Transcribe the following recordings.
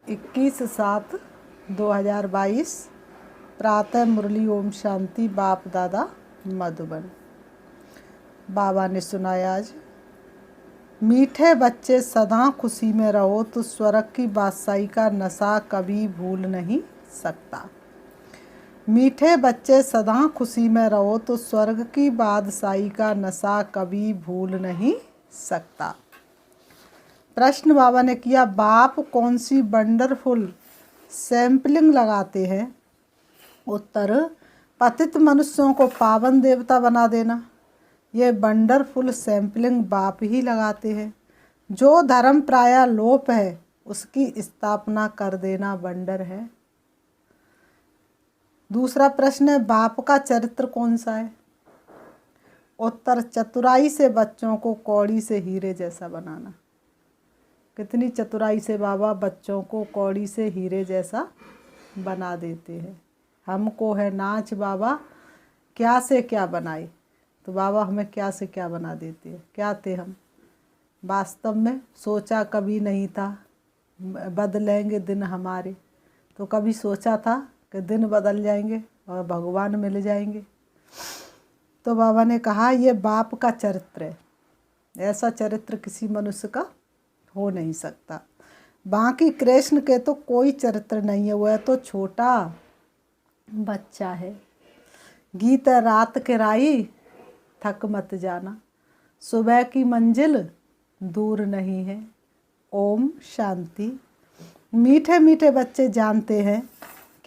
21/7/2022 प्रातः मुरली ओम शांति बाप दादा मधुबन। बाबा ने सुनाया आज, मीठे बच्चे सदा खुशी में रहो तो स्वर्ग की बादशाही का नशा कभी भूल नहीं सकता। मीठे बच्चे सदा खुशी में रहो तो स्वर्ग की बादशाही का नशा कभी भूल नहीं सकता। प्रश्न बाबा ने किया, बाप कौन सी वंडरफुल सैंपलिंग लगाते हैं? उत्तर, पतित मनुष्यों को पावन देवता बना देना। ये वंडरफुल सैंपलिंग बाप ही लगाते हैं। जो धर्म प्राय लोप है उसकी स्थापना कर देना वंडर है। दूसरा प्रश्न है, बाप का चरित्र कौन सा है? उत्तर, चतुराई से बच्चों को कौड़ी से हीरे जैसा बनाना। कितनी चतुराई से बाबा बच्चों को कौड़ी से हीरे जैसा बना देते हैं। हमको है नाच बाबा, क्या से क्या बनाए, तो बाबा हमें क्या से क्या बना देते हैं। क्या थे हम? वास्तव में सोचा कभी नहीं था बदलेंगे दिन हमारे। तो कभी सोचा था कि दिन बदल जाएंगे और भगवान मिल जाएंगे? तो बाबा ने कहा ये बाप का चरित्र है। ऐसा चरित्र किसी मनुष्य का हो नहीं सकता। बाकी कृष्ण के तो कोई चरित्र नहीं है, वह तो छोटा बच्चा है। गीत रात के राई थक मत जाना, सुबह की मंजिल दूर नहीं है। ओम शांति। मीठे मीठे बच्चे जानते हैं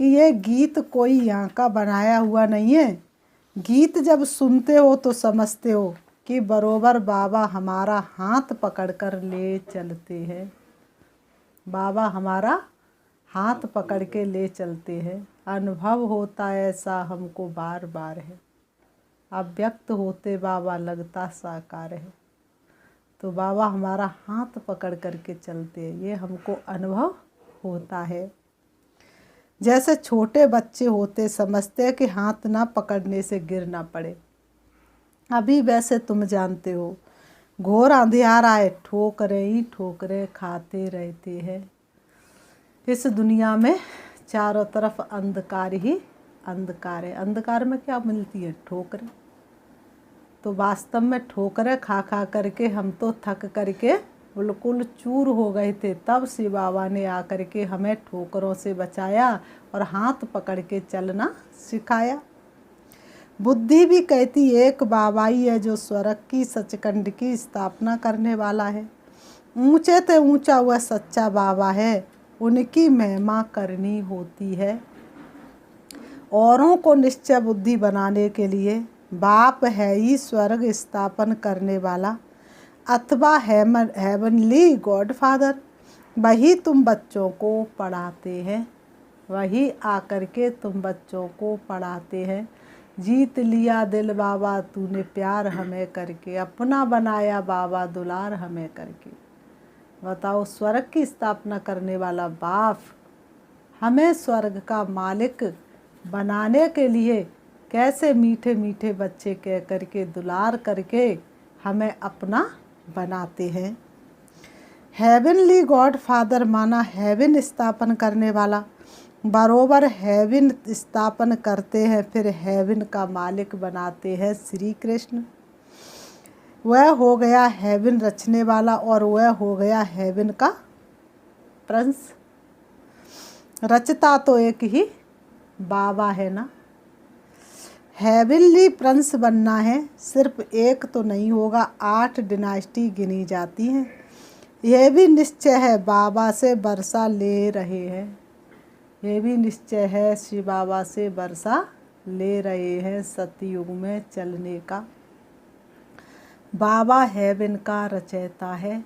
कि ये गीत कोई यहाँ का बनाया हुआ नहीं है। गीत जब सुनते हो तो समझते हो कि बरोबर बाबा हमारा हाथ पकड़कर ले चलते हैं। बाबा हमारा हाथ पकड़ के ले चलते हैं। अनुभव होता ऐसा हमको बार बार है। अव्यक्त होते बाबा लगता साकार है। तो बाबा हमारा हाथ पकड़ करके चलते हैं, ये हमको अनुभव होता है। जैसे छोटे बच्चे होते समझते हैं कि हाथ ना पकड़ने से गिर ना पड़े। अभी वैसे तुम जानते हो, घोर अंधियार आए ठोकरे ही ठोकरे खाते रहते हैं। इस दुनिया में चारों तरफ अंधकार ही अंधकार है। अंधकार में क्या मिलती है? ठोकरें। तो वास्तव में ठोकरें खा खा करके हम तो थक करके बिल्कुल चूर हो गए थे। तब से बाबा ने आकर के हमें ठोकरों से बचाया और हाथ पकड़ के चलना सिखाया। बुद्धि भी कहती एक बाबा ही है जो स्वर्ग की सचखंड की स्थापना करने वाला है। ऊंचे ते ऊंचा हुआ सच्चा बाबा है, उनकी महिमा करनी होती है। औरों को निश्चय बुद्धि बनाने के लिए बाप है ही स्वर्ग स्थापन करने वाला अथवा हेवनली गॉड फादर। वही तुम बच्चों को पढ़ाते हैं, वही आकर के तुम बच्चों को पढ़ाते हैं। जीत लिया दिल बाबा तूने प्यार हमें करके, अपना बनाया बाबा दुलार हमें करके। बताओ, स्वर्ग की स्थापना करने वाला बाप हमें स्वर्ग का मालिक बनाने के लिए कैसे मीठे मीठे बच्चे कह करके दुलार करके हमें अपना बनाते हैं। हेवनली गॉड फादर माना हेवन स्थापन करने वाला। बरोबर हेवन स्थापन करते हैं, फिर हेवन का मालिक बनाते हैं श्री कृष्ण। वह हो गया हेवन रचने वाला और वह हो गया हेवन का प्रिंस। रचता तो एक ही बाबा है ना। हेवनली प्रिंस बनना है, सिर्फ एक तो नहीं होगा, 8 डिनास्टी गिनी जाती हैं। यह भी निश्चय है बाबा से वर्षा ले रहे हैं। यह भी निश्चय है श्री बाबा से वर्षा ले रहे हैं सतयुग में चलने का। बाबा हेवन का रचयिता है।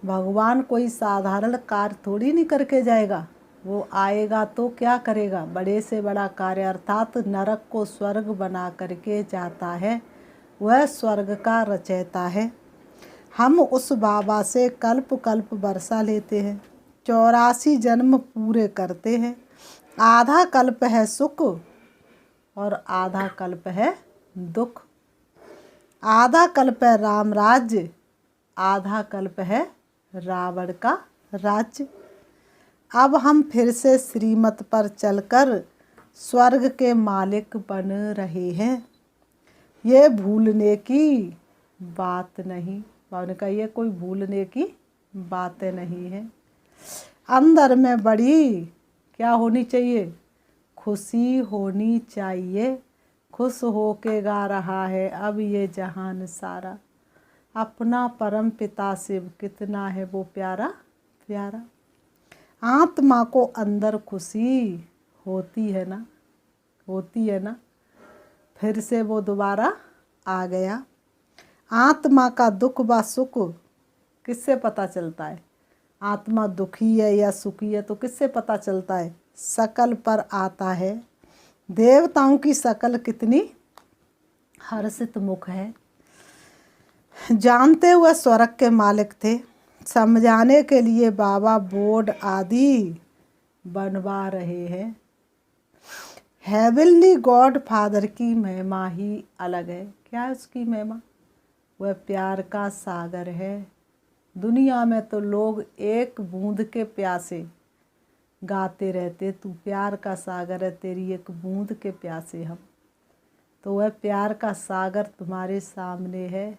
भगवान कोई साधारण कार्य थोड़ी नहीं करके जाएगा। वो आएगा तो क्या करेगा? बड़े से बड़ा कार्य, अर्थात नरक को स्वर्ग बना करके जाता है। वह स्वर्ग का रचयिता है। हम उस बाबा से कल्प कल्प वर्षा लेते हैं, 84 जन्म पूरे करते हैं। आधा कल्प है सुख और आधा कल्प है दुख। आधा कल्प है राम राज्य, आधा कल्प है रावण का राज्य। अब हम फिर से श्रीमत पर चलकर स्वर्ग के मालिक बन रहे हैं। ये भूलने की बात नहीं। बाबा ने कहा ये कोई भूलने की बातें नहीं है। अंदर में बड़ी क्या होनी चाहिए? खुशी होनी चाहिए। खुश हो के गा रहा है अब ये जहान सारा, अपना परम पिता शिव कितना है वो प्यारा प्यारा। आत्मा को अंदर खुशी होती है ना, होती है ना। फिर से वो दोबारा आ गया। आत्मा का दुख व सुख किससे पता चलता है? आत्मा दुखी है या सुखी है तो किससे पता चलता है? शकल पर आता है। देवताओं की शकल कितनी हर्षित मुख है। जानते हुए स्वर्ग के मालिक थे। समझाने के लिए बाबा बोर्ड आदि बनवा रहे हैं। हेवनली गॉड फादर की महिमा ही अलग है। क्या है उसकी महिमा? वह प्यार का सागर है। दुनिया में तो लोग एक बूंद के प्यासे गाते रहते, तू प्यार का सागर है, तेरी एक बूंद के प्यासे हम। तो वह प्यार का सागर तुम्हारे सामने है।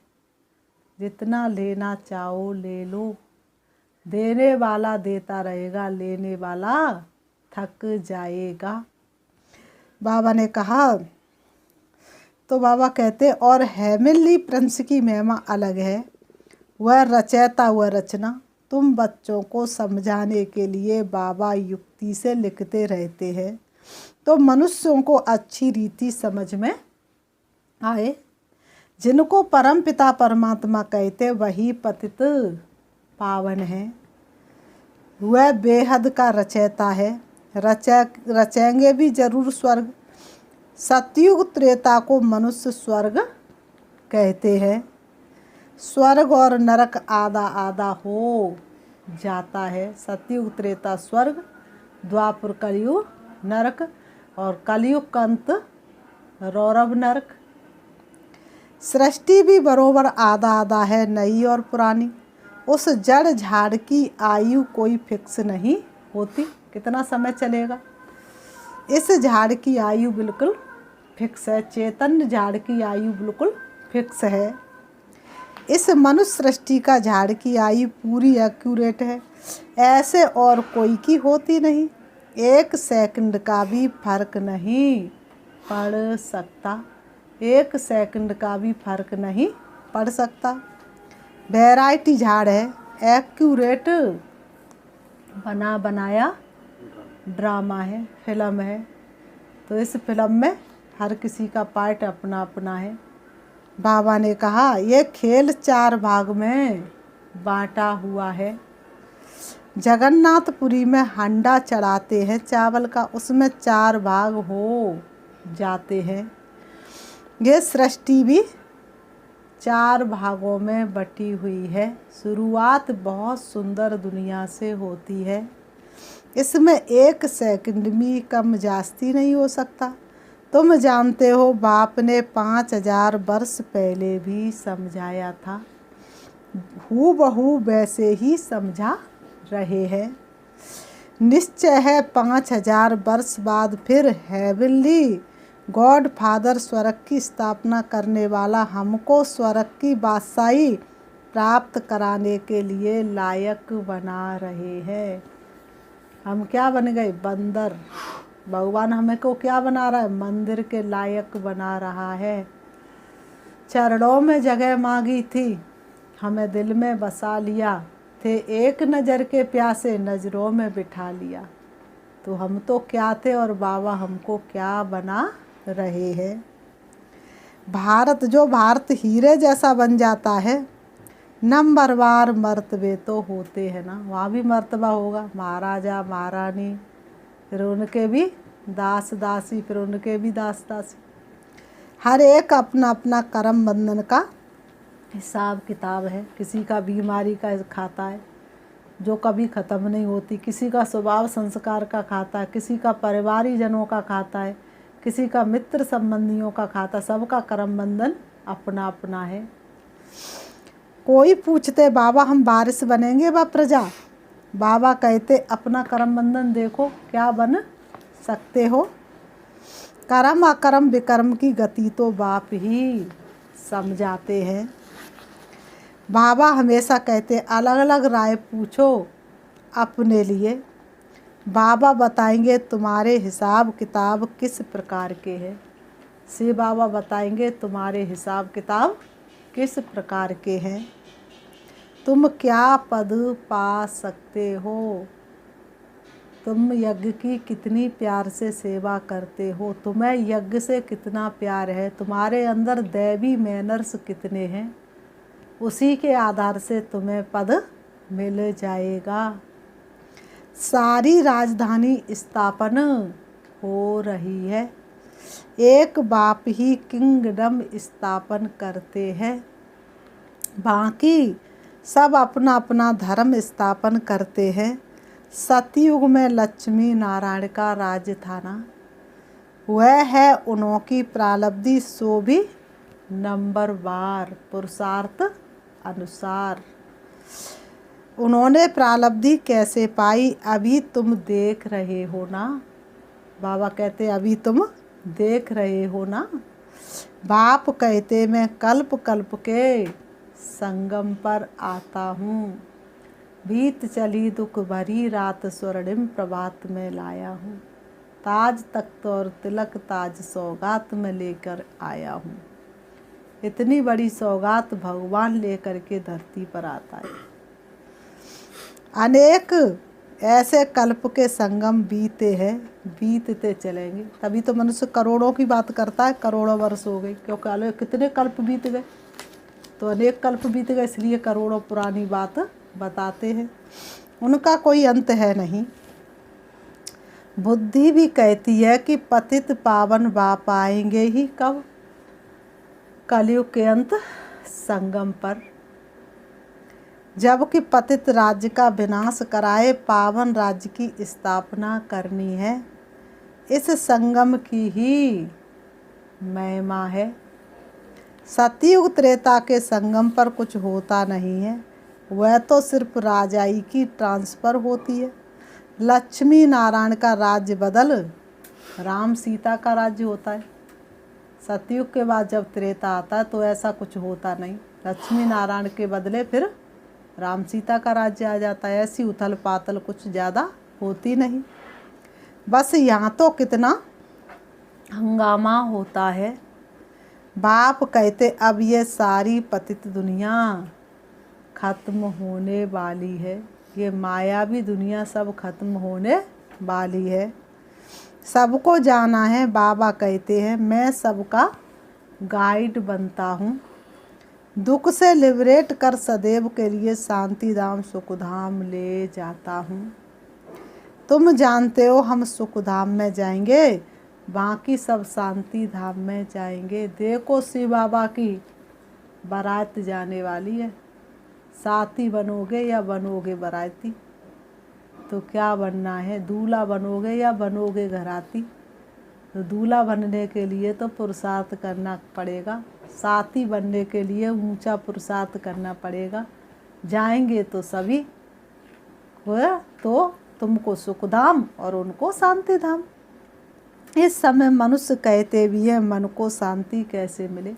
जितना लेना चाहो ले लो। देने वाला देता रहेगा, लेने वाला थक जाएगा। बाबा ने कहा, तो बाबा कहते और हेवनली प्रिंस की महिमा अलग है। वह रचयिता वह रचना। तुम बच्चों को समझाने के लिए बाबा युक्ति से लिखते रहते हैं तो मनुष्यों को अच्छी रीति समझ में आए। जिनको परम पिता परमात्मा कहते वही पतित पावन है। वह बेहद का रचयिता है। रचेंगे भी जरूर स्वर्ग। सतयुग त्रेता को मनुष्य स्वर्ग कहते हैं। स्वर्ग और नरक आधा आधा हो जाता है। सतयुग त्रेता स्वर्ग, द्वापर कलयुग नरक और कलयुग का अंत रौरव नरक। सृष्टि भी बरोबर आधा आधा है, नई और पुरानी। उस जड़ झाड़ की आयु कोई फिक्स नहीं होती, कितना समय चलेगा। इस झाड़ की आयु बिल्कुल फिक्स है। चैतन्य झाड़ की आयु बिल्कुल फिक्स है। इस मनुष्य सृष्टि का झाड़ की आयु पूरी एक्यूरेट है, ऐसे और कोई की होती नहीं। एक सेकंड का भी फर्क नहीं पड़ सकता। एक सेकंड का भी फर्क नहीं पड़ सकता। वैरायटी झाड़ है, एक्यूरेट बना बनाया ड्रामा है, फिल्म है। तो इस फिल्म में हर किसी का पार्ट अपना अपना है। बाबा ने कहा यह खेल 4 भाग में बांटा हुआ है। जगन्नाथपुरी में हंडा चढ़ाते हैं चावल का, उसमें 4 भाग हो जाते हैं। ये सृष्टि भी 4 भागों में बटी हुई है। शुरुआत बहुत सुंदर दुनिया से होती है। इसमें 1 सेकंड भी कम जास्ती नहीं हो सकता। तुम जानते हो बाप ने 5000 वर्ष पहले भी समझाया था। हूबहू वैसे ही समझा रहे हैं। निश्चय है 5000 वर्ष बाद फिर हेवनली गॉड फादर स्वर्ग की स्थापना करने वाला हमको स्वर्ग की बादशाही प्राप्त कराने के लिए लायक बना रहे हैं। हम क्या बन गए? बंदर। भगवान हमें को क्या बना रहा है? मंदिर के लायक बना रहा है। चरणों में जगह मांगी थी, हमें दिल में बसा लिया। थे एक नज़र के प्यासे, नज़रों में बिठा लिया। तो हम तो क्या थे और बाबा हमको क्या बना रहे हैं। भारत जो भारत हीरे जैसा बन जाता है, नंबरवार मर्तबे तो होते हैं ना, वहाँ भी मर्तबा होगा। महाराजा महारानी, फिर उनके भी दास दासी, फिर उनके भी दास दासी। हर एक अपना अपना कर्म बंधन का हिसाब किताब है। किसी का बीमारी का खाता है जो कभी ख़त्म नहीं होती, किसी का स्वभाव संस्कार का खाता है, किसी का परिवारीजनों का खाता है, किसी का मित्र संबंधियों का खाता। सबका कर्म बंधन अपना अपना है। कोई पूछते बाबा हम बारिश बनेंगे व प्रजा? बाबा कहते अपना कर्म बंधन देखो क्या बन सकते हो। कर्म अकर्म विकर्म की गति तो बाप ही समझाते हैं। बाबा हमेशा कहते अलग अलग राय पूछो अपने लिए, बाबा बताएंगे तुम्हारे हिसाब किताब किस प्रकार के हैं। शिव बाबा बताएंगे तुम्हारे हिसाब किताब किस प्रकार के हैं। तुम क्या पद पा सकते हो, तुम यज्ञ की कितनी प्यार से सेवा करते हो, तुम्हें यज्ञ से कितना प्यार है, तुम्हारे अंदर दैवी मैनर्स कितने हैं, उसी के आधार से तुम्हें पद मिल जाएगा। सारी राजधानी स्थापन हो रही है, एक बाप ही किंगडम स्थापन करते हैं, बाकी सब अपना अपना धर्म स्थापन करते हैं। सतयुग में लक्ष्मी नारायण का राज्य था ना, वह है उनकी प्रालब्धि, सो भी नंबर वार पुरुषार्थ अनुसार। उन्होंने प्रालब्धि कैसे पाई अभी तुम देख रहे हो ना। बाबा कहते अभी तुम देख रहे हो ना। बाप कहते मैं कल्प कल्प के संगम पर आता हूँ, बीत चली दुख भरी रात स्वर्णिम प्रभात में लाया हूँ, ताज तख्त और तिलक ताज सौगात में लेकर आया हूँ। इतनी बड़ी सौगात भगवान लेकर के धरती पर आता है। अनेक ऐसे कल्प के संगम बीते हैं, बीतते चलेंगे, तभी तो मनुष्य करोड़ों की बात करता है। करोड़ों वर्ष हो गए क्योंकि कितने कल्प बीत गए, तो अनेक कल्प बीत गए, इसलिए करोड़ों पुरानी बात बताते हैं। उनका कोई अंत है नहीं। बुद्धि भी कहती है कि पतित पावन बाप आएंगे ही कब, कलयुग के अंत संगम पर, जबकि पतित राज्य का विनाश कराए पावन राज्य की स्थापना करनी है। इस संगम की ही महिमा है। सतयुग त्रेता के संगम पर कुछ होता नहीं है, वह तो सिर्फ राजाई की ट्रांसफ़र होती है। लक्ष्मी नारायण का राज्य बदल राम सीता का राज्य होता है। सतयुग के बाद जब त्रेता आता है तो ऐसा कुछ होता नहीं, लक्ष्मी नारायण के बदले फिर राम सीता का राज्य आ जाता है। ऐसी उथल पाथल कुछ ज़्यादा होती नहीं। बस यहाँ तो कितना हंगामा होता है। बाप कहते अब ये सारी पतित दुनिया ख़त्म होने वाली है, ये मायावी दुनिया सब खत्म होने वाली है। सबको जाना है। बाबा कहते हैं मैं सबका गाइड बनता हूँ, दुख से लिबरेट कर सदैव के लिए शांति धाम सुख धाम ले जाता हूँ। तुम जानते हो हम सुख धाम में जाएंगे, बाकी सब शांति धाम में जाएंगे। देखो शिव बाबा की बारात जाने वाली है, साथी बनोगे या बनोगे बाराती, तो क्या बनना है, दूल्हा बनोगे या बनोगे घराती। तो दूल्हा बनने के लिए तो पुरुषार्थ करना पड़ेगा, साथी बनने के लिए ऊंचा पुरुषार्थ करना पड़ेगा। जाएंगे तो सभी, तो तुमको सुख धाम और उनको शांति धाम। इस समय मनुष्य कहते भी हैं मन को शांति कैसे मिले,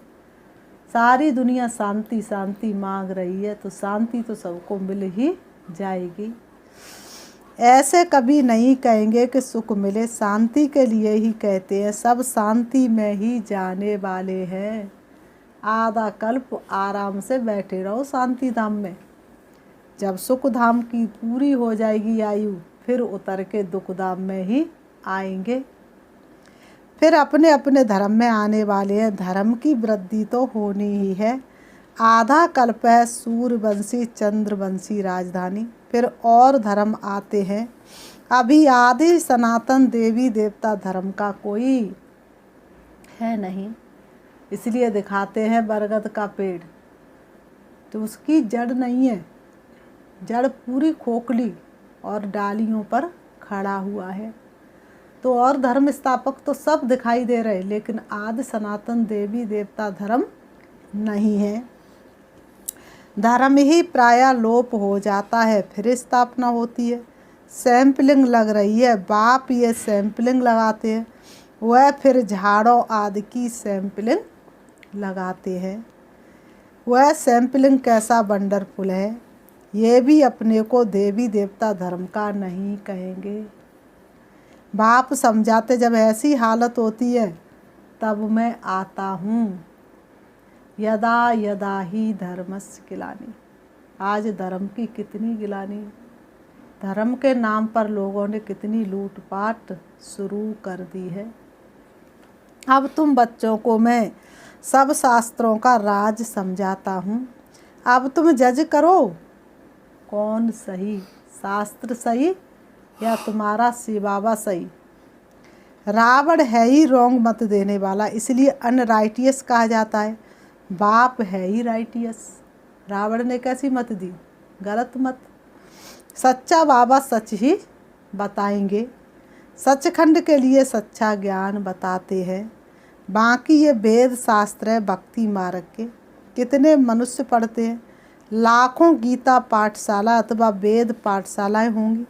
सारी दुनिया शांति शांति मांग रही है, तो शांति तो सबको मिल ही जाएगी। ऐसे कभी नहीं कहेंगे कि सुख मिले, शांति के लिए ही कहते हैं। सब शांति में ही जाने वाले हैं। आधा कल्प आराम से बैठे रहो शांति धाम में, जब सुख धाम की पूरी हो जाएगी आयु, फिर उतर के दुख धाम में ही आएंगे। फिर अपने अपने धर्म में आने वाले हैं। धर्म की वृद्धि तो होनी ही है। आधा कल्प है सूर्यवंशी चंद्रवंशी राजधानी, फिर और धर्म आते हैं। अभी आदि सनातन देवी देवता धर्म का कोई है नहीं, इसलिए दिखाते हैं बरगद का पेड़, तो उसकी जड़ नहीं है, जड़ पूरी खोखली और डालियों पर खड़ा हुआ है। तो और धर्म स्थापक तो सब दिखाई दे रहे, लेकिन आदि सनातन देवी देवता धर्म नहीं है। धर्म ही प्रायः लोप हो जाता है, फिर स्थापना होती है। सैंपलिंग लग रही है, बाप ये सैंपलिंग लगाते हैं, वह फिर झाड़ों आदि की सैंपलिंग लगाते हैं। वह सैंपलिंग कैसा वंडरफुल है, ये भी अपने को देवी देवता धर्म का नहीं कहेंगे। बाप समझाते जब ऐसी हालत होती है तब मैं आता हूँ। यदा यदा ही धर्मस्य ग्लानि। आज धर्म की कितनी गिलानी, धर्म के नाम पर लोगों ने कितनी लूटपाट शुरू कर दी है। अब तुम बच्चों को मैं सब शास्त्रों का राज समझाता हूँ। अब तुम जज करो कौन सही, शास्त्र सही या तुम्हारा शिव बाबा सही। रावण है ही रोंग मत देने वाला, इसलिए अनराइटियस कहा जाता है। बाप है ही राइटियस, रावण ने कैसी मत दी, गलत मत। सच्चा बाबा सच ही बताएंगे, सचखंड के लिए सच्चा ज्ञान बताते हैं। बाकी ये वेद शास्त्र है भक्ति मार्ग के, कितने मनुष्य पढ़ते हैं। लाखों गीता पाठशाला अथवा वेद पाठशालाएं होंगी,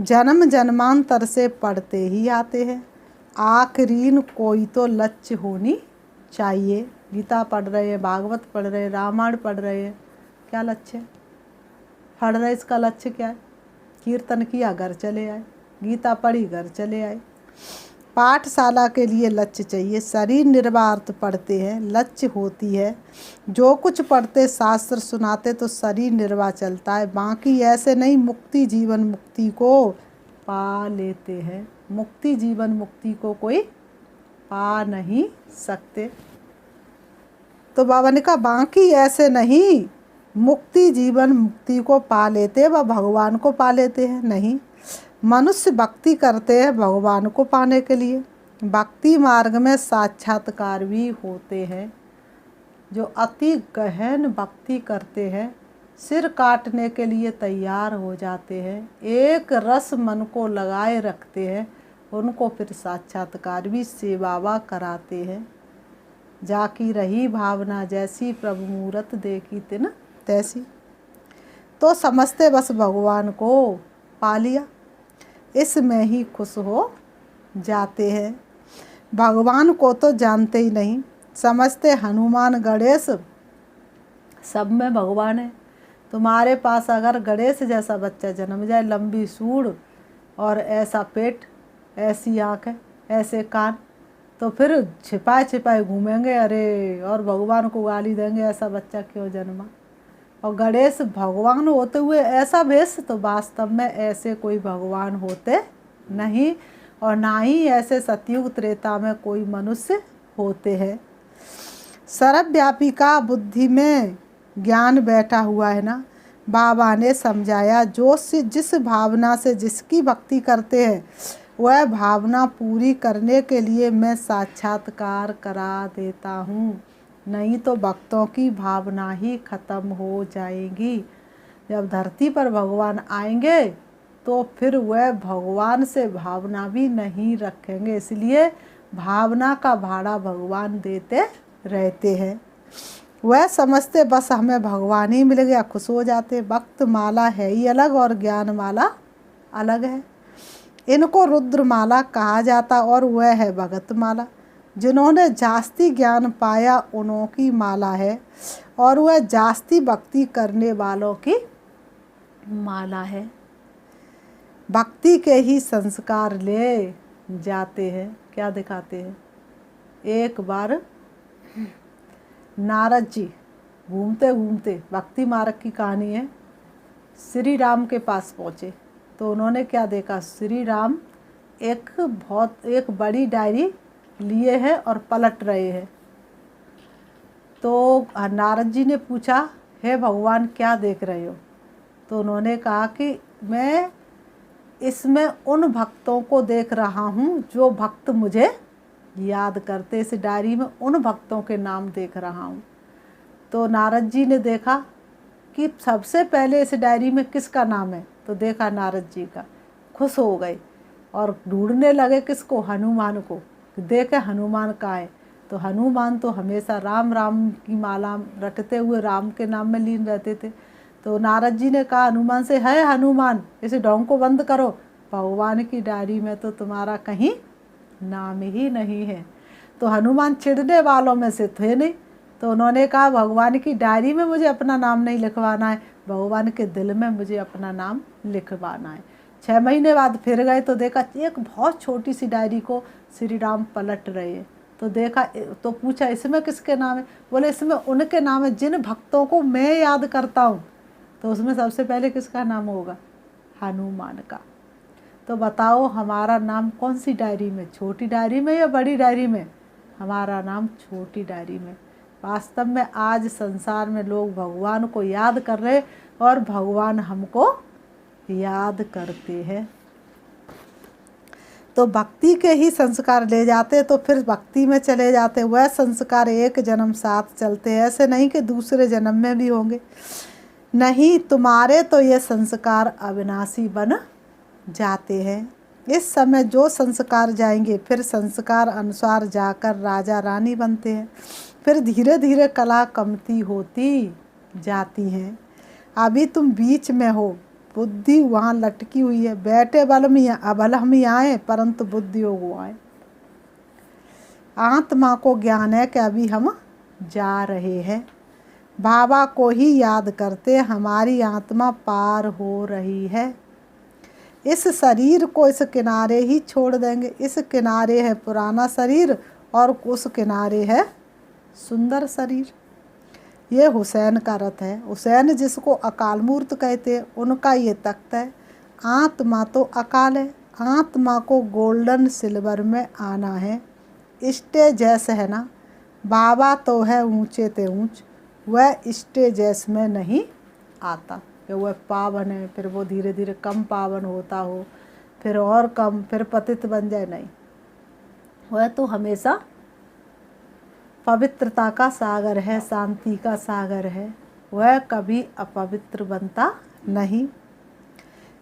जन्म जन्मांतर से पढ़ते ही आते हैं। आखिरीन कोई तो लक्ष्य होनी चाहिए। गीता पढ़ रहे हैं, भागवत पढ़ रहे हैं, रामायण पढ़ रहे हैं, क्या लक्ष्य है? पढ़ रहे इसका लक्ष्य क्या है? कीर्तन किया घर चले आए, गीता पढ़ी घर चले आए। पाठशाला के लिए लक्ष्य चाहिए। शरीर निर्वाह पढ़ते हैं, लक्ष्य होती है। जो कुछ पढ़ते शास्त्र सुनाते तो शरीर निर्वाह चलता है। बाकी ऐसे नहीं मुक्ति जीवन मुक्ति को पा लेते हैं। मुक्ति जीवन मुक्ति को कोई पा नहीं सकते। तो बाबा ने कहा बाकी ऐसे नहीं मुक्ति जीवन मुक्ति को पा लेते व भगवान को पा लेते हैं, नहीं। मनुष्य भक्ति करते हैं भगवान को पाने के लिए। भक्ति मार्ग में साक्षात्कार भी होते हैं। जो अति गहन भक्ति करते हैं, सिर काटने के लिए तैयार हो जाते हैं, एक रस मन को लगाए रखते हैं, उनको फिर साक्षात्कार भी शिव बाबा कराते हैं। जाकी रही भावना जैसी प्रभु मूरत देखी तिन तैसी। तो समझते बस भगवान को पा लिया, इसमें ही खुश हो जाते हैं। भगवान को तो जानते ही नहीं, समझते हनुमान गणेश सब में भगवान है। तुम्हारे पास अगर गणेश जैसा बच्चा जन्म जाए, लंबी सूंड और ऐसा पेट, ऐसी आँखें, ऐसे कान, तो फिर छिपाए छिपाए घूमेंगे, अरे और भगवान को गाली देंगे ऐसा बच्चा क्यों जन्मा। और गणेश भगवान होते हुए ऐसा भेष, तो वास्तव में ऐसे कोई भगवान होते नहीं, और ना ही ऐसे सतयुग त्रेता में कोई मनुष्य होते हैं। सर्वव्यापी का बुद्धि में ज्ञान बैठा हुआ है ना। बाबा ने समझाया जो जिस भावना से जिसकी भक्ति करते हैं वह भावना पूरी करने के लिए मैं साक्षात्कार करा देता हूँ, नहीं तो भक्तों की भावना ही खत्म हो जाएगी। जब धरती पर भगवान आएंगे तो फिर वह भगवान से भावना भी नहीं रखेंगे, इसलिए भावना का भाड़ा भगवान देते रहते हैं। वह समझते बस हमें भगवान ही मिल गया, खुश हो जाते। भक्त माला है ही अलग और ज्ञान माला अलग है। इनको रुद्र माला कहा जाता और वह है भगत माला। जिन्होंने जास्ती ज्ञान पाया उन्हों की माला है, और वह जास्ती भक्ति करने वालों की माला है। भक्ति के ही संस्कार ले जाते हैं। क्या दिखाते हैं? एक बार नारद जी घूमते घूमते, भक्ति मार्ग की कहानी है, श्री राम के पास पहुँचे तो उन्होंने क्या देखा, श्री राम एक बड़ी डायरी लिए हैं और पलट रहे हैं। तो नारद जी ने पूछा, हे भगवान क्या देख रहे हो? तो उन्होंने कहा कि मैं इसमें उन भक्तों को देख रहा हूँ जो भक्त मुझे याद करते। इस डायरी में उन भक्तों के नाम देख रहा हूँ। तो नारद जी ने देखा कि सबसे पहले इस डायरी में किसका नाम है, तो देखा नारद जी का, खुश हो गए और ढूंढने लगे किसको, हनुमान को। देखे हनुमान कहाँ है, तो हनुमान तो हमेशा राम राम की माला रटते हुए राम के नाम में लीन रहते थे। तो नारद जी ने कहा हनुमान से, है हनुमान, इसे ढोंग को बंद करो, भगवान की डायरी में तो तुम्हारा कहीं नाम ही नहीं है। तो हनुमान चिढ़ने वालों में से थे नहीं, तो उन्होंने कहा भगवान की डायरी में मुझे अपना नाम नहीं लिखवाना है, भगवान के दिल में मुझे अपना नाम लिखवाना है। 6 महीने बाद फिर गए तो देखा एक बहुत छोटी सी डायरी को श्री राम पलट रहे हैं। तो देखा, तो पूछा इसमें किसके नाम है? बोले इसमें उनके नाम है जिन भक्तों को मैं याद करता हूँ। तो उसमें सबसे पहले किसका नाम होगा? हनुमान का। तो बताओ हमारा नाम कौन सी डायरी में, छोटी डायरी में या बड़ी डायरी में? हमारा नाम छोटी डायरी में। वास्तव में आज संसार में लोग भगवान को याद कर रहे और भगवान हमको याद करते हैं। तो भक्ति के ही संस्कार ले जाते तो फिर भक्ति में चले जाते। वह संस्कार एक जन्म साथ चलते, ऐसे नहीं कि दूसरे जन्म में भी होंगे। नहीं, तुम्हारे तो ये संस्कार अविनाशी बन जाते हैं। इस समय जो संस्कार जाएंगे फिर संस्कार अनुसार जाकर राजा रानी बनते हैं। फिर धीरे धीरे कला कमती होती जाती हैं। अभी तुम बीच में हो, बुद्धि वहाँ लटकी हुई है। बैठे बल हम यहाँ आए परंतु बुद्धि हो आए। आत्मा को ज्ञान है कि अभी हम जा रहे हैं। बाबा को ही याद करते हमारी आत्मा पार हो रही है। इस शरीर को इस किनारे ही छोड़ देंगे। इस किनारे है पुराना शरीर और उस किनारे है सुंदर शरीर। ये हुसैन का रथ है। हुसैन जिसको अकाल मूर्त कहते हैं, उनका ये तख्त है। आत्मा तो अकाल है। आत्मा को गोल्डन सिल्वर में आना है। स्टेजेस है ना, बाबा तो है ऊंचे ते ऊंच, वह स्टेजेस में नहीं आता कि वह पावन है, फिर वो धीरे धीरे कम पावन होता हो, फिर और कम, फिर पतित बन जाए। नहीं, वह तो हमेशा पवित्रता का सागर है, शांति का सागर है। वह कभी अपवित्र बनता नहीं।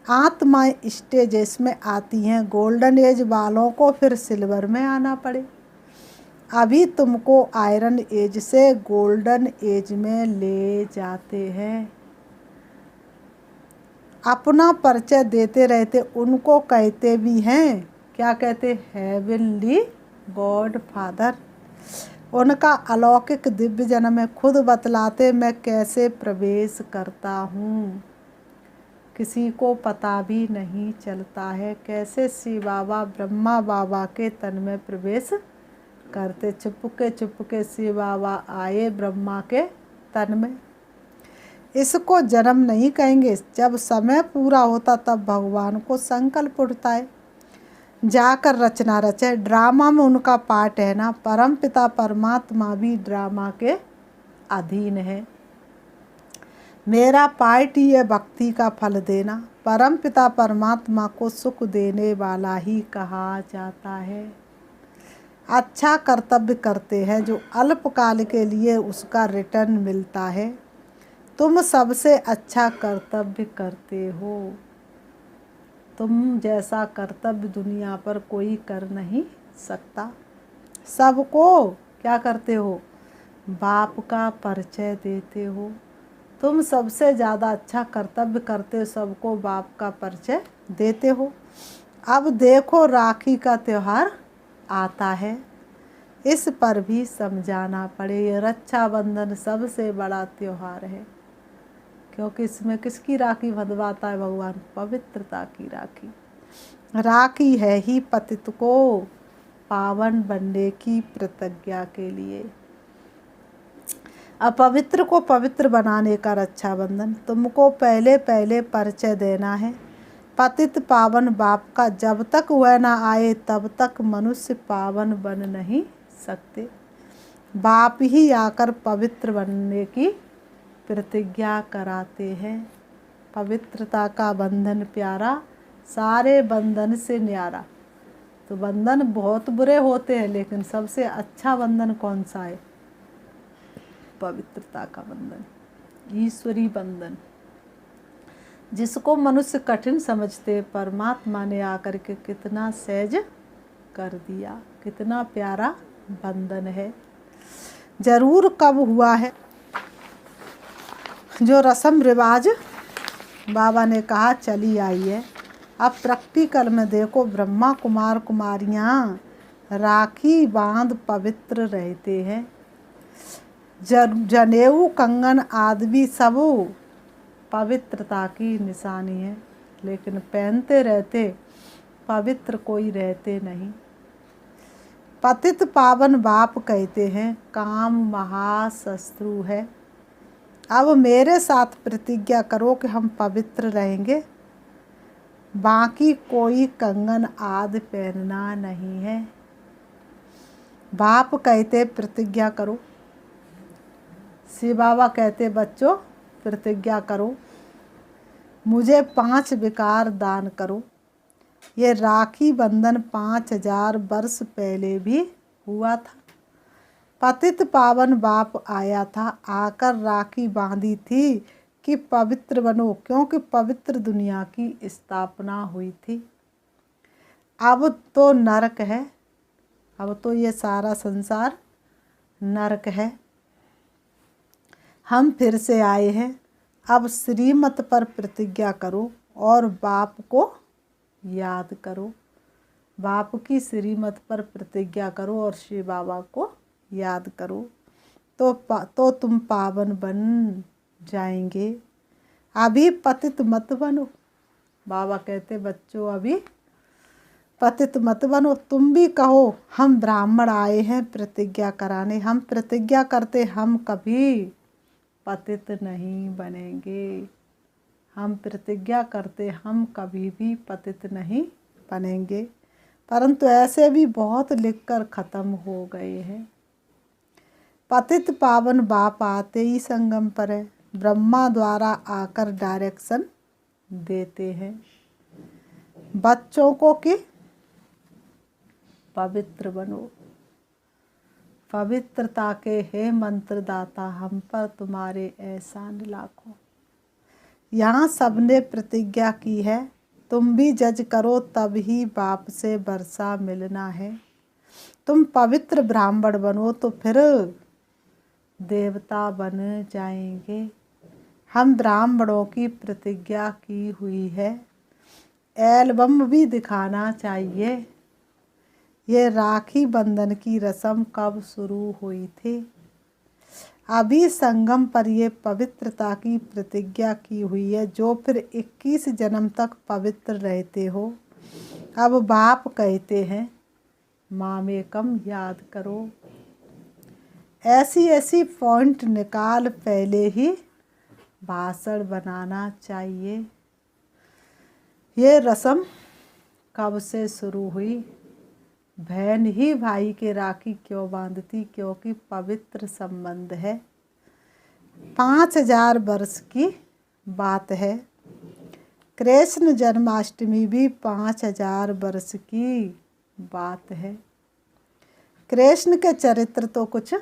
आत्मा स्टेजेस में आती हैं। गोल्डन एज वालों को फिर सिल्वर में आना पड़े। अभी तुमको आयरन एज से गोल्डन एज में ले जाते हैं। अपना परिचय देते रहते, उनको कहते भी हैं, क्या कहते? Heavenly God father. उनका अलौकिक दिव्य जन्म है। खुद बतलाते मैं कैसे प्रवेश करता हूँ, किसी को पता भी नहीं चलता है। कैसे शिव बाबा ब्रह्मा बाबा के तन में प्रवेश करते। चुपके शिव बाबा आए ब्रह्मा के तन में। इसको जन्म नहीं कहेंगे। जब समय पूरा होता तब भगवान को संकल्प उठता है जाकर रचना रचे। ड्रामा में उनका पार्ट है ना। परम पिता परमात्मा भी ड्रामा के अधीन है। मेरा पार्ट ही है भक्ति का फल देना। परम पिता परमात्मा को सुख देने वाला ही कहा जाता है। अच्छा कर्तव्य करते हैं जो अल्पकाल के लिए उसका रिटर्न मिलता है। तुम सबसे अच्छा कर्तव्य करते हो। तुम जैसा कर्तव्य दुनिया पर कोई कर नहीं सकता। सबको क्या करते हो? बाप का परिचय देते हो। तुम सबसे ज़्यादा अच्छा कर्तव्य करते हो, सबको बाप का परिचय देते हो। अब देखो राखी का त्यौहार आता है, इस पर भी समझाना पड़े। ये रक्षाबंधन सबसे बड़ा त्यौहार है, क्योंकि इसमें किसकी राखी बंधवाता है भगवान? पवित्रता की राखी। राखी है ही पतित को पावन बनने की प्रतिज्ञा के लिए। अपवित्र को पवित्र बनाने का रक्षाबंधन। तुमको पहले पहले परिचय देना है पतित पावन बाप का। जब तक वह ना आए तब तक मनुष्य पावन बन नहीं सकते। बाप ही आकर पवित्र बनने की प्रतिज्ञा कराते हैं। पवित्रता का बंधन प्यारा, सारे बंधन से न्यारा। तो बंधन बहुत बुरे होते हैं, लेकिन सबसे अच्छा बंधन कौन सा है? पवित्रता का बंधन, ईश्वरी बंधन, जिसको मनुष्य कठिन समझते, परमात्मा ने आकर के कितना सहज कर दिया, कितना प्यारा बंधन है। जरूर कब हुआ है जो रस्म रिवाज बाबा ने कहा चली आई है। अब प्रैक्टिकल में देखो, ब्रह्मा कुमार कुमारियाँ राखी बांध पवित्र रहते हैं। जनेऊ कंगन आदि सब पवित्रता की निशानी है, लेकिन पहनते रहते पवित्र कोई रहते नहीं। पतित पावन बाप कहते हैं काम महाशत्रु है। अब मेरे साथ प्रतिज्ञा करो कि हम पवित्र रहेंगे, बाकी कोई कंगन आदि पहनना नहीं है। बाप कहते प्रतिज्ञा करो, शिव बाबा कहते बच्चों प्रतिज्ञा करो, मुझे 5 विकार दान करो। ये राखी बंधन 5000 वर्ष पहले भी हुआ था। पतित पावन बाप आया था, आकर राखी बांधी थी कि पवित्र बनो, क्योंकि पवित्र दुनिया की स्थापना हुई थी। अब तो नरक है, अब तो ये सारा संसार नरक है। हम फिर से आए हैं, अब श्रीमत पर प्रतिज्ञा करो और बाप को याद करो। बाप की श्रीमत पर प्रतिज्ञा करो और शिव बाबा को याद करो, तो तुम पावन बन जाएंगे। अभी पतित मत बनो। बाबा कहते बच्चों अभी पतित मत बनो। तुम भी कहो हम ब्राह्मण आए हैं प्रतिज्ञा कराने, हम प्रतिज्ञा करते हम कभी पतित नहीं बनेंगे। हम प्रतिज्ञा करते हम कभी भी पतित नहीं बनेंगे। परंतु ऐसे भी बहुत लिखकर ख़त्म हो गए हैं। पतित पावन बाप आते ही संगम पर है, ब्रह्मा द्वारा आकर डायरेक्शन देते हैं बच्चों को कि पवित्र बनो। पवित्रता के हे मंत्रदाता, हम पर तुम्हारे एहसान लाखों। यहाँ सबने प्रतिज्ञा की है, तुम भी जज करो, तब ही बाप से वर्षा मिलना है। तुम पवित्र ब्राह्मण बनो तो फिर देवता बन जाएंगे। हम ब्राह्मणों की प्रतिज्ञा की हुई है, एल्बम भी दिखाना चाहिए। ये राखी बंधन की रस्म कब शुरू हुई थी? अभी संगम पर ये पवित्रता की प्रतिज्ञा की हुई है, जो फिर 21 जन्म तक पवित्र रहते हो। अब बाप कहते हैं मामेकम याद करो। ऐसी ऐसी पॉइंट निकाल पहले ही भाषण बनाना चाहिए। ये रस्म कब से शुरू हुई? बहन ही भाई के राखी क्यों बांधती? क्योंकि पवित्र संबंध है। 5000 वर्ष की बात है। कृष्ण जन्माष्टमी भी 5000 वर्ष की बात है। कृष्ण के चरित्र तो कुछ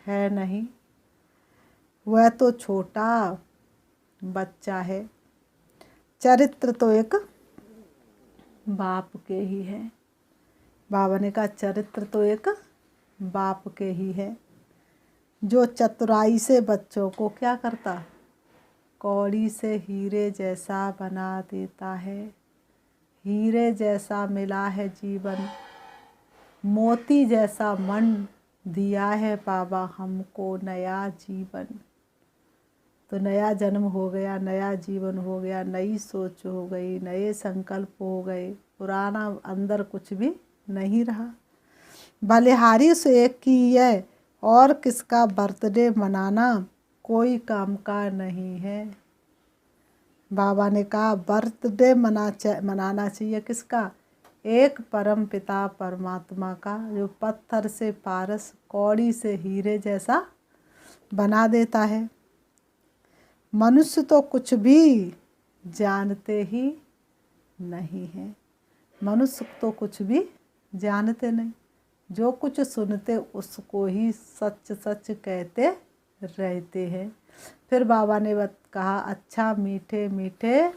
है नहीं, वह तो छोटा बच्चा है। चरित्र तो एक बाप के ही है। बाबा ने कहा चरित्र तो एक बाप के ही है, जो चतुराई से बच्चों को क्या करता? कौड़ी से हीरे जैसा बना देता है। हीरे जैसा मिला है जीवन, मोती जैसा मन दिया है बाबा हमको नया जीवन। तो नया जन्म हो गया, नया जीवन हो गया, नई सोच हो गई, नए संकल्प हो गए। पुराना अंदर कुछ भी नहीं रहा। बलिहारी से एक की है और किसका बर्थडे मनाना कोई काम का नहीं है। बाबा ने कहा बर्थडे मनाना चाहिए किसका? एक परम पिता परमात्मा का, जो पत्थर से पारस, कौड़ी से हीरे जैसा बना देता है। मनुष्य तो कुछ भी जानते ही नहीं है। मनुष्य तो कुछ भी जानते नहीं, जो कुछ सुनते उसको ही सच सच कहते रहते हैं। फिर बाबा ने कहा अच्छा मीठे मीठे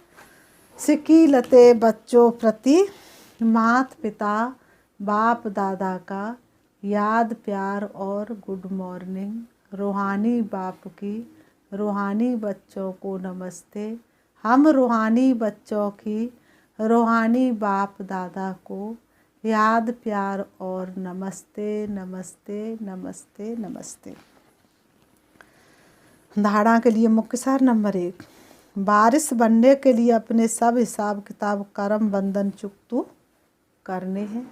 सिकीलते बच्चों प्रति मात पिता बाप दादा का याद प्यार और गुड मॉर्निंग। रूहानी बाप की रूहानी बच्चों को नमस्ते। हम रूहानी बच्चों की रूहानी बाप दादा को याद प्यार और नमस्ते नमस्ते नमस्ते नमस्ते। धारणा के लिए मुख्य सार नंबर 1, वारिस बनने के लिए अपने सब हिसाब किताब कर्म बंधन चुकतू करने हैं।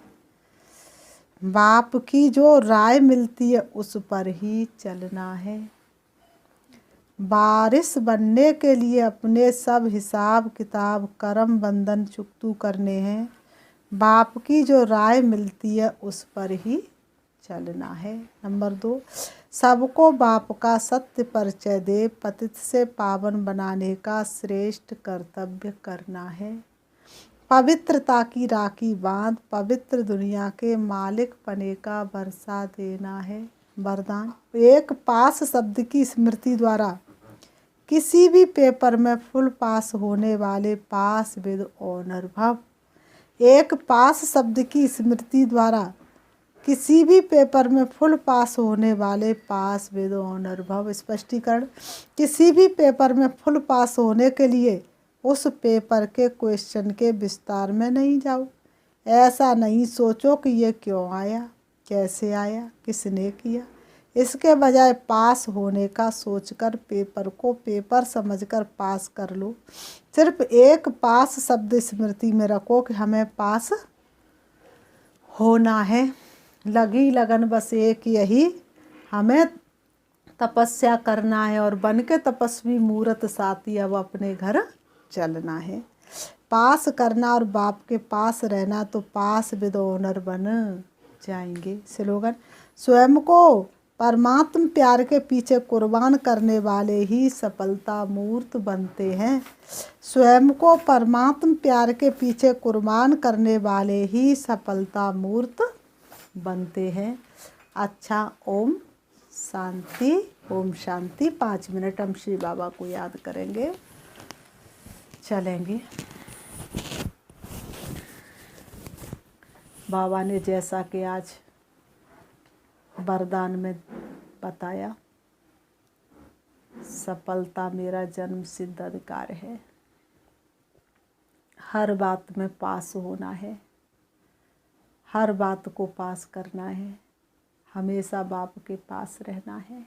बाप की जो राय मिलती है उस पर ही चलना है। वारिस बनने के लिए अपने सब हिसाब किताब कर्म बंधन चुकतू करने हैं। बाप की जो राय मिलती है उस पर ही चलना है। नंबर 2, सबको बाप का सत्य परिचय दे पतित से पावन बनाने का श्रेष्ठ कर्तव्य करना है। पवित्रता की राखी बांध पवित्र दुनिया के मालिक पने का वर्षा देना है। वरदान, एक पास शब्द की स्मृति द्वारा किसी भी पेपर में फुल पास होने वाले पास विद ऑनर भव। एक पास शब्द की स्मृति द्वारा किसी भी पेपर में फुल पास होने वाले पास विद ऑनर भव। स्पष्टीकरण, किसी भी पेपर में फुल पास होने के लिए उस पेपर के क्वेश्चन के विस्तार में नहीं जाओ। ऐसा नहीं सोचो कि ये क्यों आया, कैसे आया, किसने किया। इसके बजाय पास होने का सोचकर पेपर को पेपर समझकर पास कर लो। सिर्फ एक पास शब्द स्मृति में रखो कि हमें पास होना है। लगी लगन बस एक यही, हमें तपस्या करना है और बन के तपस्वी मूरत साथी अब अपने घर चलना है। पास करना और बाप के पास रहना तो पास विद ऑनर बन जाएंगे। स्लोगन, स्वयं को परमात्म प्यार के पीछे कुर्बान करने वाले ही सफलता मूर्त बनते हैं। स्वयं को परमात्म प्यार के पीछे कुर्बान करने वाले ही सफलता मूर्त बनते हैं। अच्छा, ओम शांति, ओम शांति। 5 मिनट हम श्री बाबा को याद करेंगे, चलेंगे। बाबा ने जैसा कि आज वरदान में बताया, सफलता मेरा जन्म सिद्ध अधिकार है। हर बात में पास होना है, हर बात को पास करना है, हमेशा बाप के पास रहना है।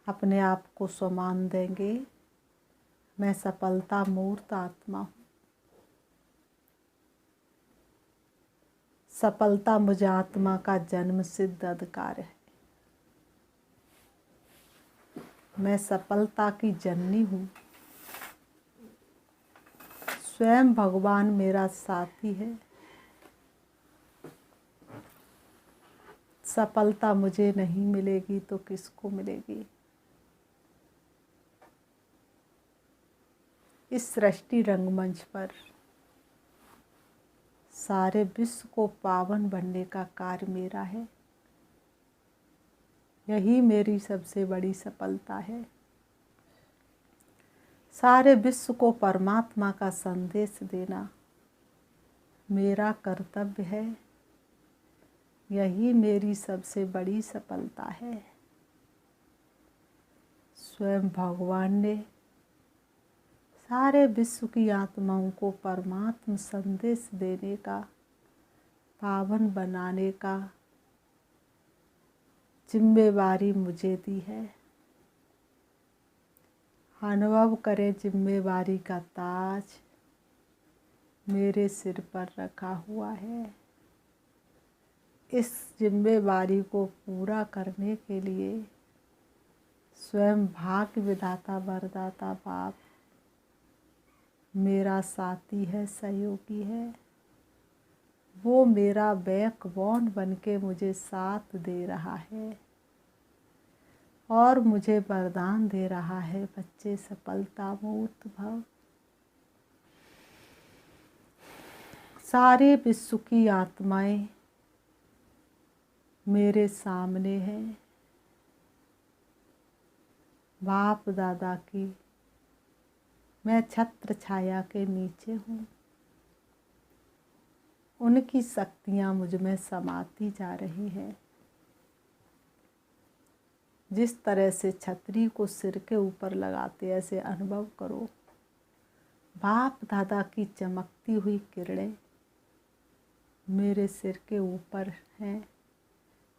अपने आप को सम्मान देंगे, मैं सफलता मूर्त आत्मा हूँ। सफलता मुझ आत्मा का जन्म सिद्ध अधिकार है। मैं सफलता की जननी हूँ। स्वयं भगवान मेरा साथी है। सफलता मुझे नहीं मिलेगी तो किसको मिलेगी। इस सृष्टि रंगमंच पर सारे विश्व को पावन बनने का कार्य मेरा है। यही मेरी सबसे बड़ी सफलता है। सारे विश्व को परमात्मा का संदेश देना मेरा कर्तव्य है। यही मेरी सबसे बड़ी सफलता है। स्वयं भगवान ने सारे विश्व की आत्माओं को परमात्मा संदेश देने का, पावन बनाने का जिम्मेवारी मुझे दी है। अनुभव करें जिम्मेवारी का ताज मेरे सिर पर रखा हुआ है। इस जिम्मेवारी को पूरा करने के लिए स्वयं भाग्य विधाता वरदाता बाप मेरा साथी है, सहयोगी है। वो मेरा बैकबोन बन के मुझे साथ दे रहा है और मुझे वरदान दे रहा है, बच्चे सफलता मूर्त भव। सारे विश्व की आत्माएं मेरे सामने हैं। बाप दादा की मैं छत्र छाया के नीचे हूँ। उनकी शक्तियाँ मुझ में समाती जा रही हैं। जिस तरह से छतरी को सिर के ऊपर लगाते ऐसे अनुभव करो। बाप दादा की चमकती हुई किरणें मेरे सिर के ऊपर हैं,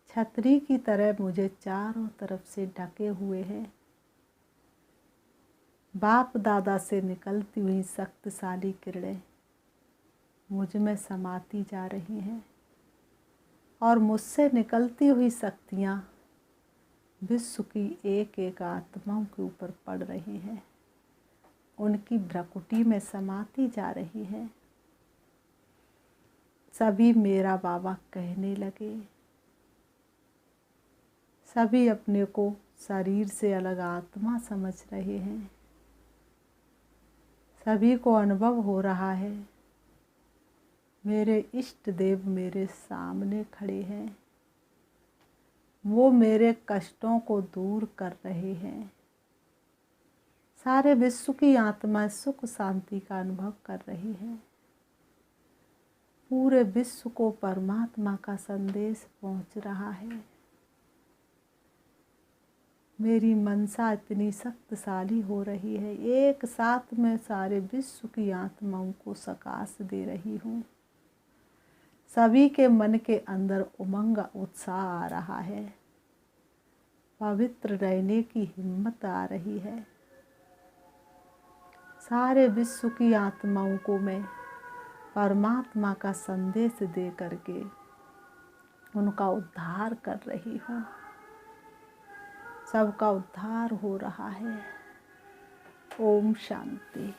छतरी की तरह मुझे चारों तरफ से ढके हुए हैं। बाप दादा से निकलती हुई शक्तिशाली किरणें मुझ में समाती जा रही हैं और मुझसे निकलती हुई शक्तियाँ विश्व की एक एक आत्माओं के ऊपर पड़ रही हैं, उनकी भ्रकुटी में समाती जा रही है। सभी मेरा बाबा कहने लगे। सभी अपने को शरीर से अलग आत्मा समझ रहे हैं। सभी को अनुभव हो रहा है मेरे इष्ट देव मेरे सामने खड़े हैं, वो मेरे कष्टों को दूर कर रहे हैं। सारे विश्व की आत्मा सुख शांति का अनुभव कर रही है। पूरे विश्व को परमात्मा का संदेश पहुंच रहा है। मेरी मनसा इतनी शक्तिशाली हो रही है, एक साथ मैं सारे विश्व की आत्माओं को सकाश दे रही हूँ। सभी के मन के अंदर उमंग उत्साह आ रहा है, पवित्र रहने की हिम्मत आ रही है। सारे विश्व की आत्माओं को मैं परमात्मा का संदेश दे करके उनका उद्धार कर रही हूँ। सबका उद्धार हो रहा है। ओम शांति।